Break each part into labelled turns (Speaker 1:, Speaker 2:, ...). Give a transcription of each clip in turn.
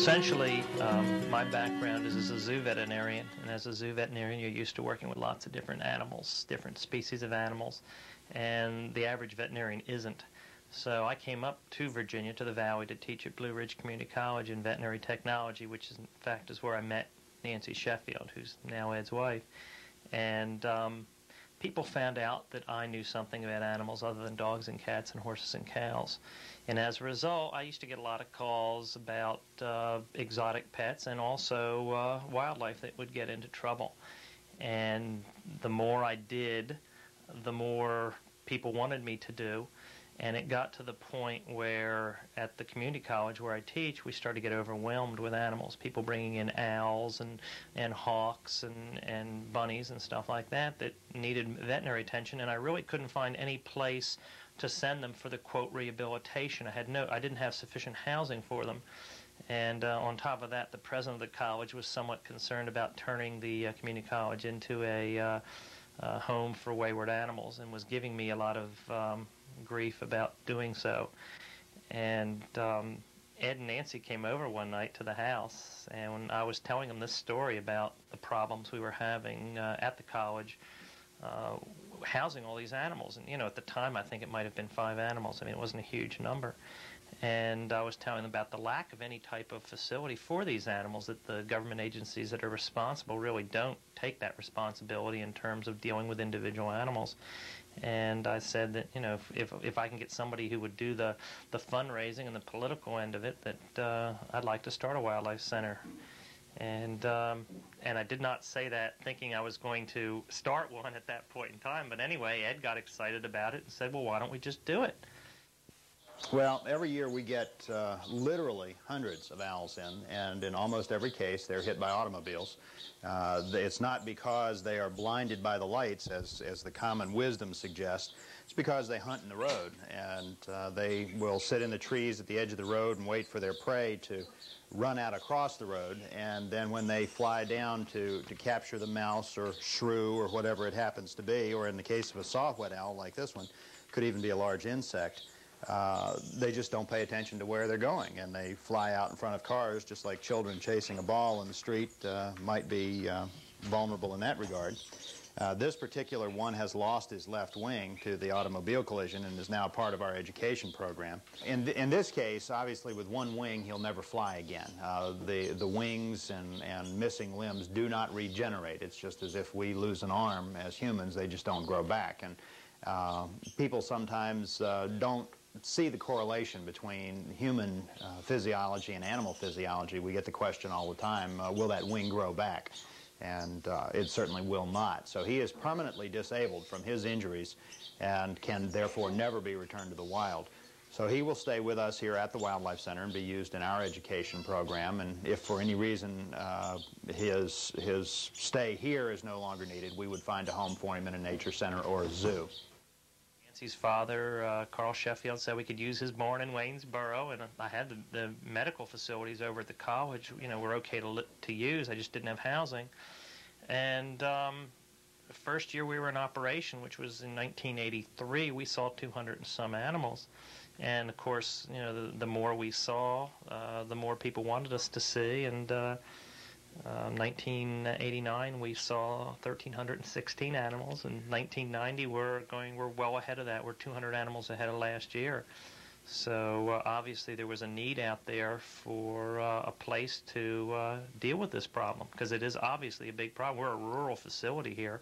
Speaker 1: Essentially, my background is as a zoo veterinarian, and as a zoo veterinarian, you're used to working with lots of different animals, different species of animals, and the average veterinarian isn't. So I came up to Virginia, to the Valley, to teach at Blue Ridge Community College in veterinary technology, which is, in fact, is where I met Nancy Sheffield, who's now Ed's wife. And people found out that I knew something about animals other than dogs and cats and horses and cows. And as a result, I used to get a lot of calls about exotic pets and also wildlife that would get into trouble. And the more I did, the more people wanted me to do. And it got to the point where at the community college where I teach, we started to get overwhelmed with animals. People bringing in owls and hawks and bunnies and stuff like that that needed veterinary attention. And I really couldn't find any place to send them for the, quote, rehabilitation. I didn't have sufficient housing for them. And on top of that, the president of the college was somewhat concerned about turning the community college into a home for wayward animals and was giving me a lot of grief about doing so. And Ed and Nancy came over one night to the house, and when I was telling them this story about the problems we were having at the college, housing all these animals, and at the time I think it might have been 5 animals. I mean, it wasn't a huge number. And I was telling them about the lack of any type of facility for these animals, that the government agencies that are responsible really don't take that responsibility in terms of dealing with individual animals. And I said that, if I can get somebody who would do the fundraising and the political end of it, that I'd like to start a wildlife center. And I did not say that thinking I was going to start one at that point in time. But anyway, Ed got excited about it and said, well, why don't we just do it?
Speaker 2: Well, every year we get literally hundreds of owls in, and in almost every case they're hit by automobiles. It's not because they are blinded by the lights, as the common wisdom suggests. It's because they hunt in the road, and they will sit in the trees at the edge of the road and wait for their prey to run out across the road, and then when they fly down to capture the mouse or shrew or whatever it happens to be, or in the case of a saw-whet owl like this one, could even be a large insect, they just don't pay attention to where they're going, and they fly out in front of cars just like children chasing a ball in the street might be vulnerable in that regard. This particular one has lost his left wing to the automobile collision and is now part of our education program. In this case, obviously with one wing he'll never fly again. The wings and missing limbs do not regenerate. It's just as if we lose an arm as humans, they just don't grow back. And people sometimes don't see the correlation between human physiology and animal physiology. We get the question all the time, will that wing grow back? And it certainly will not. So he is permanently disabled from his injuries and can therefore never be returned to the wild. So he will stay with us here at the Wildlife Center and be used in our education program. And if for any reason his stay here is no longer needed, we would find a home for him in a nature center or a zoo.
Speaker 1: Nancy's father, Carl Sheffield, said we could use his barn in Waynesboro, and I had the medical facilities over at the college, were okay to use. I just didn't have housing. And the first year we were in operation, which was in 1983, we saw 200 and some animals. And of course, the more we saw, the more people wanted us to see. And 1989 we saw 1,316 animals. In 1990 we're well ahead of that. We're 200 animals ahead of last year. So obviously there was a need out there for a place to deal with this problem, because it is obviously a big problem. We're a rural facility here,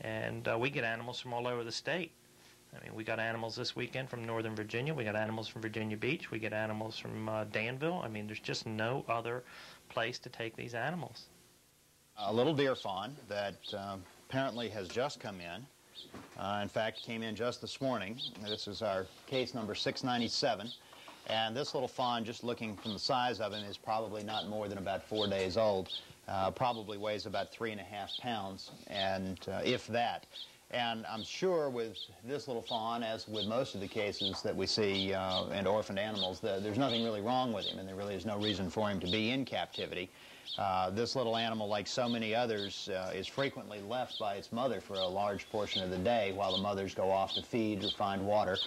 Speaker 1: and we get animals from all over the state. I mean, we got animals this weekend from Northern Virginia. We got animals from Virginia Beach. We get animals from Danville. I mean, there's just no other place to take these animals.
Speaker 2: A little deer fawn that apparently has just come in fact, came in just this morning. This is our case number 697. And this little fawn, just looking from the size of him, is probably not more than about 4 days old. Probably weighs about 3.5 pounds, and if that. And I'm sure with this little fawn, as with most of the cases that we see in orphaned animals, there's nothing really wrong with him, and there really is no reason for him to be in captivity. This little animal, like so many others, is frequently left by its mother for a large portion of the day while the mothers go off to feed or find water.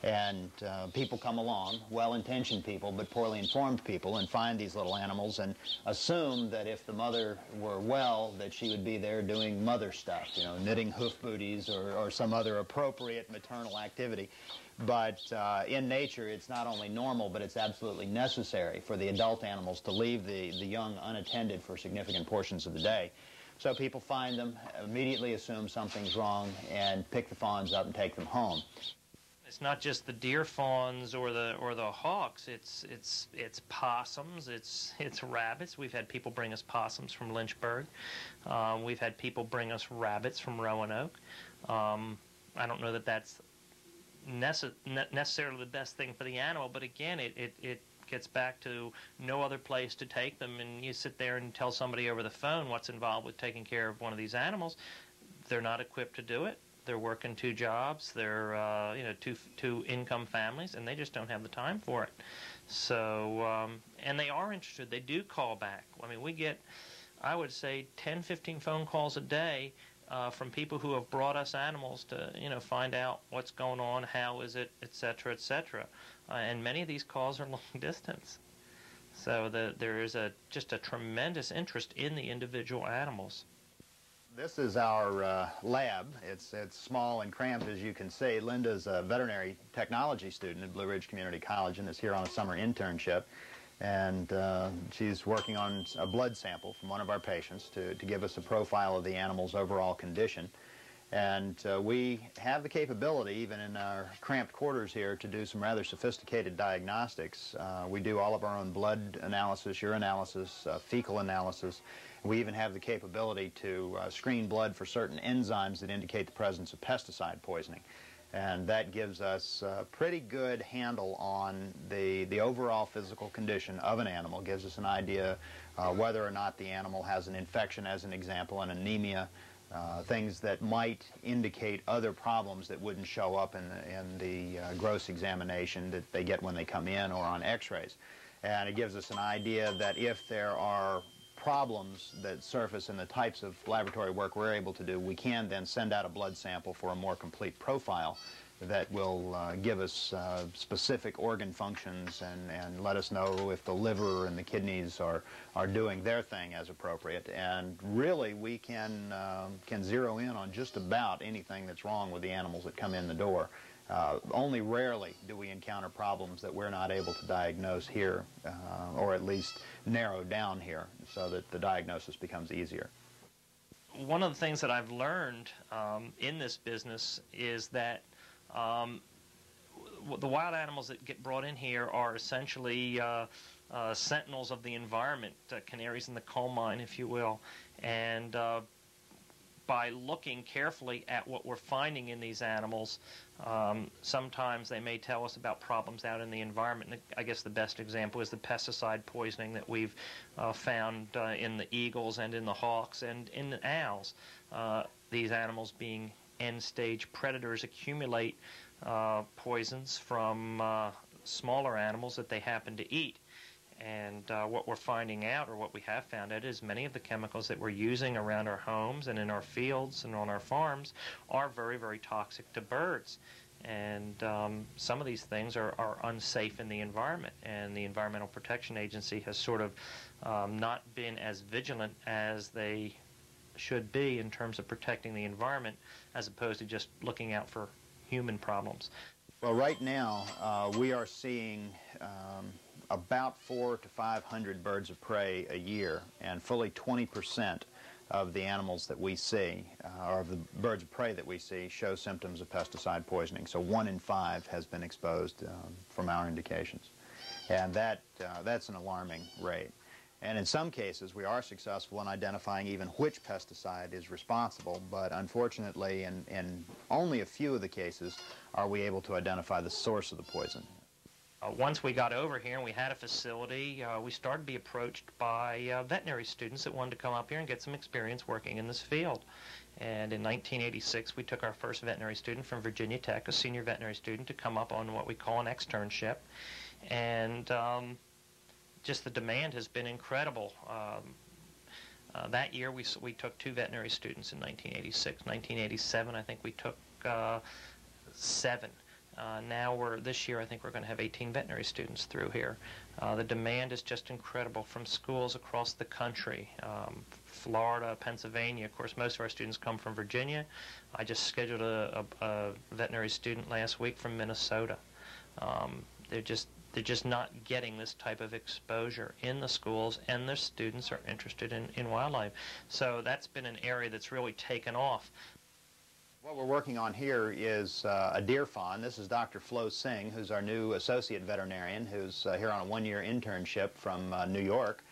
Speaker 2: And people come along, well-intentioned people, but poorly informed people, and find these little animals and assume that if the mother were well, that she would be there doing mother stuff, you know, knitting hoof booties or some other appropriate maternal activity. But in nature, it's not only normal, but it's absolutely necessary for the adult animals to leave the young unattended for significant portions of the day. So people find them, immediately assume something's wrong, and pick the fawns up and take them home.
Speaker 1: It's not just the deer fawns or the hawks. It's possums. It's rabbits. We've had people bring us possums from Lynchburg. We've had people bring us rabbits from Roanoke. I don't know that that's necessarily the best thing for the animal, but again, it gets back to no other place to take them. And you sit there and tell somebody over the phone what's involved with taking care of one of these animals. They're not equipped to do it. They're working 2 jobs. They're two income families, and they just don't have the time for it. So and they are interested. They do call back. I mean, we get, I would say, 10, 15 phone calls a day from people who have brought us animals to find out what's going on, how is it, etc., etc. And many of these calls are long distance. So there is just a tremendous interest in the individual animals.
Speaker 2: This is our lab. It's small and cramped, as you can see. Linda's a veterinary technology student at Blue Ridge Community College and is here on a summer internship. And she's working on a blood sample from one of our patients to give us a profile of the animal's overall condition. And we have the capability, even in our cramped quarters here, to do some rather sophisticated diagnostics. We do all of our own blood analysis, urinalysis, fecal analysis. We even have the capability to screen blood for certain enzymes that indicate the presence of pesticide poisoning. And that gives us a pretty good handle on the overall physical condition of an animal, gives us an idea whether or not the animal has an infection, as an example, an anemia, things that might indicate other problems that wouldn't show up in the gross examination that they get when they come in or on x-rays. And it gives us an idea that if there are problems that surface in the types of laboratory work we're able to do, we can then send out a blood sample for a more complete profile that will give us specific organ functions and let us know if the liver and the kidneys are doing their thing as appropriate. And really, we can zero in on just about anything that's wrong with the animals that come in the door. Only rarely do we encounter problems that we're not able to diagnose here, or at least narrow down here, so that the diagnosis becomes easier.
Speaker 1: One of the things that I've learned in this business is that the wild animals that get brought in here are essentially sentinels of the environment, canaries in the coal mine, if you will. And by looking carefully at what we're finding in these animals, sometimes they may tell us about problems out in the environment. And I guess the best example is the pesticide poisoning that we've found in the eagles and in the hawks and in the owls. These animals, being end-stage predators, accumulate poisons from smaller animals that they happen to eat. And what we're finding out, or what we have found out, is many of the chemicals that we're using around our homes and in our fields and on our farms are very, very toxic to birds. And some of these things are unsafe in the environment. And the Environmental Protection Agency has sort of not been as vigilant as they should be in terms of protecting the environment, as opposed to just looking out for human problems.
Speaker 2: Well, right now we are seeing about 400 to 500 birds of prey a year, and fully 20% of the animals that we see, or of the birds of prey that we see, show symptoms of pesticide poisoning. So 1 in 5 has been exposed from our indications. And that's an alarming rate. And in some cases, we are successful in identifying even which pesticide is responsible, but unfortunately, in only a few of the cases are we able to identify the source of the poison.
Speaker 1: Once we got over here and we had a facility, we started to be approached by veterinary students that wanted to come up here and get some experience working in this field. And in 1986, we took our first veterinary student from Virginia Tech, a senior veterinary student, to come up on what we call an externship. And just the demand has been incredible. That year, we took 2 veterinary students in 1986. 1987, I think we took 7. This year I think we're going to have 18 veterinary students through here. The demand is just incredible from schools across the country. Florida, Pennsylvania, of course most of our students come from Virginia. I just scheduled a veterinary student last week from Minnesota. They're just not getting this type of exposure in the schools, and their students are interested in wildlife. So that's been an area that's really taken off.
Speaker 2: What we're working on here is a deer fawn. This is Dr. Flo Singh, who's our new associate veterinarian, who's here on a one-year internship from New York.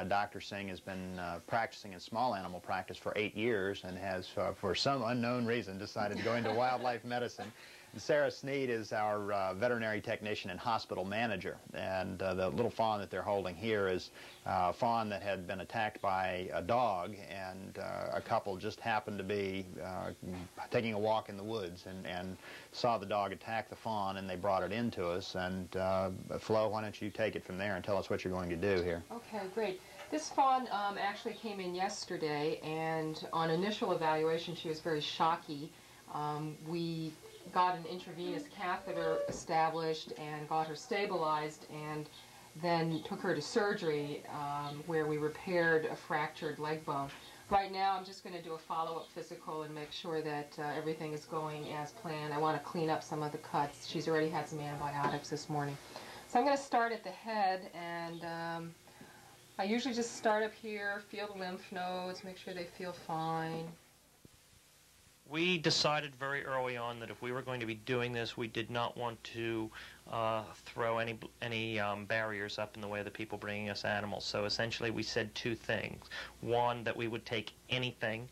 Speaker 2: Dr. Singh has been practicing in small animal practice for 8 years and has, for some unknown reason, decided to go into wildlife medicine. And Sarah Sneed is our veterinary technician and hospital manager. And the little fawn that they're holding here is a fawn that had been attacked by a dog, and a couple just happened to be taking a walk in the woods and saw the dog attack the fawn, and they brought it into us. And Flo, why don't you take it from there and tell us what you're going to do here.
Speaker 3: Okay, great. This fawn actually came in yesterday, and on initial evaluation she was very shocky. We got an intravenous catheter established and got her stabilized, and then took her to surgery where we repaired a fractured leg bone. Right now I'm just going to do a follow-up physical and make sure that everything is going as planned. I want to clean up some of the cuts. She's already had some antibiotics this morning. So I'm going to start at the head, and I usually just start up here, feel the lymph nodes, make sure they feel fine.
Speaker 1: We decided very early on that if we were going to be doing this, we did not want to throw any barriers up in the way of the people bringing us animals. So essentially we said two things. One, that we would take anything,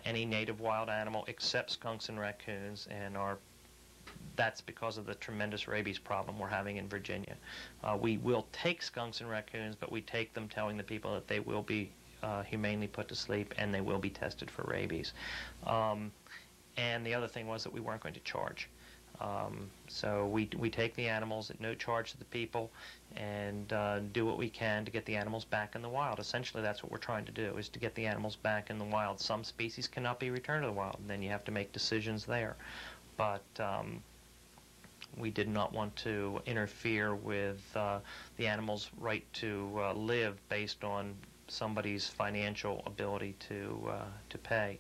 Speaker 1: any native wild animal except skunks and raccoons, and that's because of the tremendous rabies problem we're having in Virginia. We will take skunks and raccoons, but we take them telling the people that they will be humanely put to sleep and they will be tested for rabies. And the other thing was that we weren't going to charge. So we take the animals at no charge to the people and do what we can to get the animals back in the wild. Essentially that's what we're trying to do, is to get the animals back in the wild. Some species cannot be returned to the wild, and then you have to make decisions there. But we did not want to interfere with the animal's right to live based on somebody's financial ability to pay.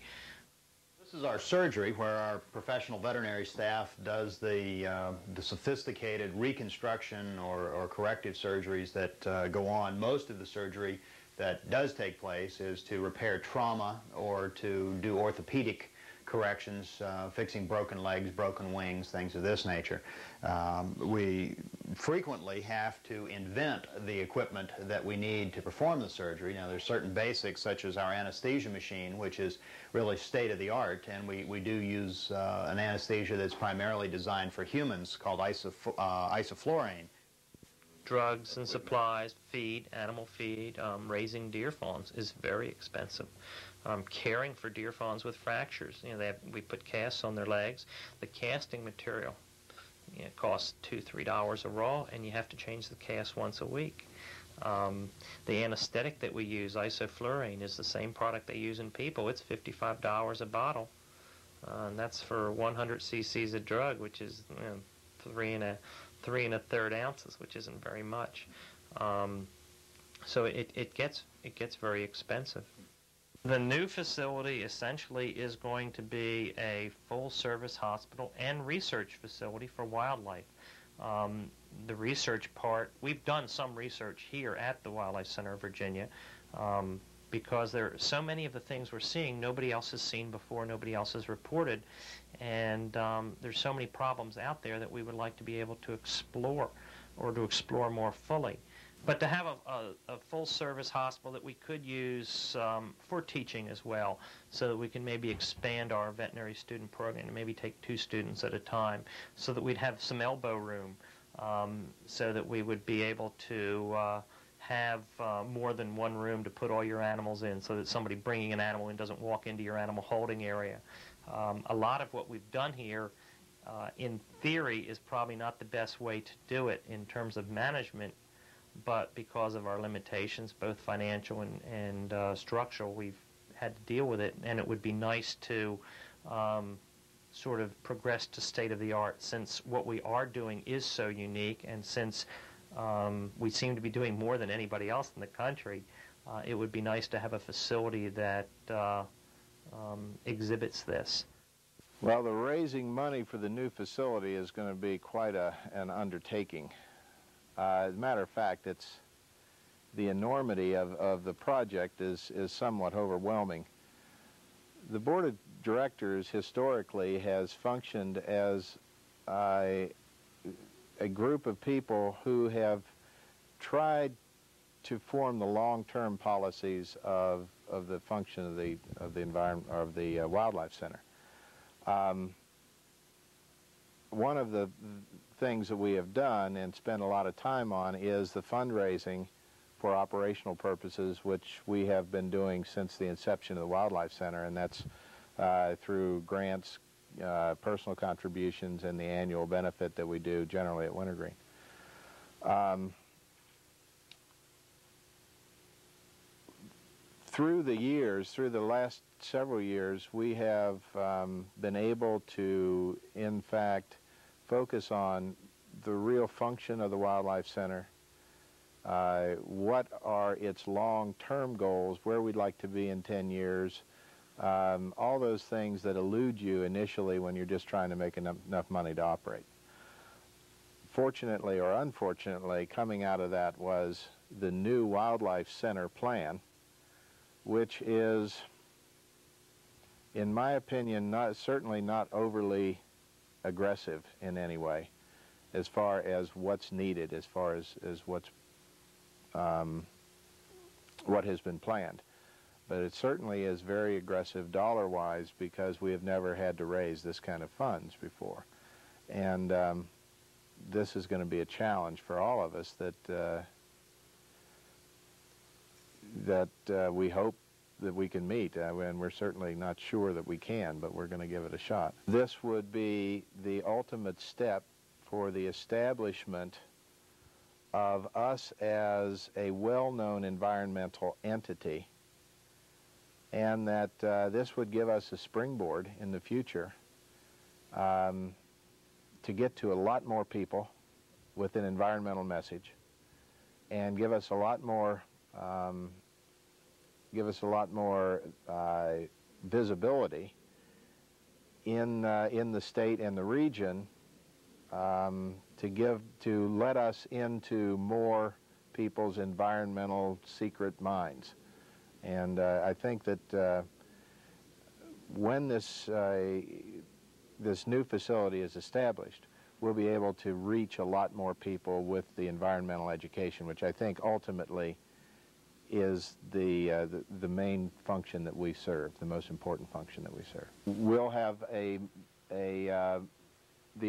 Speaker 2: This is our surgery, where our professional veterinary staff does the sophisticated reconstruction or corrective surgeries that go on. Most of the surgery that does take place is to repair trauma or to do orthopedic corrections, fixing broken legs, broken wings, things of this nature. We frequently have to invent the equipment that we need to perform the surgery. Now, there's certain basics, such as our anesthesia machine, which is really state-of-the-art, and we do use an anesthesia that's primarily designed for humans called isoflurane.
Speaker 1: Drugs and supplies, feed, animal feed, raising deer fawns is very expensive. Caring for deer fawns with fractures, we put casts on their legs. The casting material costs $2–3 a raw, and you have to change the cast once a week. The anesthetic that we use, isoflurane, is the same product they use in people. It's $55 a bottle, and that's for 100 cc's of drug, which is 3 1/3 ounces, which isn't very much. So it gets very expensive. The new facility essentially is going to be a full-service hospital and research facility for wildlife. The research part, we've done some research here at the Wildlife Center of Virginia, because there are so many of the things we're seeing nobody else has seen before, nobody else has reported, and there's so many problems out there that we would like to be able to explore, or to explore more fully. But to have a full-service hospital that we could use for teaching as well, so that we can maybe expand our veterinary student program and maybe take 2 students at a time, so that we'd have some elbow room, so that we would be able to have more than one room to put all your animals in, so that somebody bringing an animal in doesn't walk into your animal holding area. A lot of what we've done here, in theory, is probably not the best way to do it in terms of management, but because of our limitations, both financial and structural, we've had to deal with it, and it would be nice to sort of progress to state-of-the-art, since what we are doing is so unique, and since we seem to be doing more than anybody else in the country. It would be nice to have a facility that exhibits this.
Speaker 4: Well, the raising money for the new facility is going to be quite an undertaking. As a matter of fact, the enormity of the project is somewhat overwhelming. The Board of Directors historically has functioned as a group of people who have tried to form the long-term policies of the function of the environment, of the Wildlife Center. One of the things that we have done and spent a lot of time on is the fundraising for operational purposes, which we have been doing since the inception of the Wildlife Center, and that's through grants, personal contributions, and the annual benefit that we do generally at Wintergreen. Through the years, through the last several years, we have been able to, in fact, focus on the real function of the Wildlife Center, what are its long-term goals, where we'd like to be in 10 years, all those things that elude you initially when you're just trying to make enough money to operate. Fortunately or unfortunately, coming out of that was the new Wildlife Center plan, which is, in my opinion, certainly not overly aggressive in any way as far as what's needed, as far as what has been planned. But it certainly is very aggressive dollar-wise, because we have never had to raise this kind of funds before. And this is going to be a challenge for all of us that we hope that we can meet, and we're certainly not sure that we can, but we're going to give it a shot. This would be the ultimate step for the establishment of us as a well-known environmental entity, and that this would give us a springboard in the future to get to a lot more people with an environmental message, and give us a lot more visibility in the state and the region, to let us into more people's environmental secret minds. And I think that when this new facility is established, we'll be able to reach a lot more people with the environmental education, which I think ultimately is the main function that we serve, the most important function that we serve. We'll have the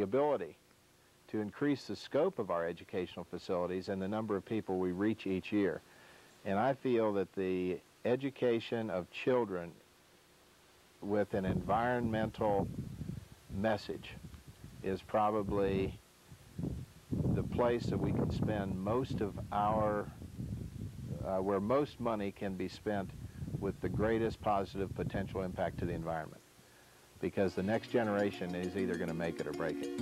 Speaker 4: ability to increase the scope of our educational facilities and the number of people we reach each year. And I feel that the education of children with an environmental message is probably the place that we can spend most of our where most money can be spent with the greatest positive potential impact to the environment, because the next generation is either going to make it or break it.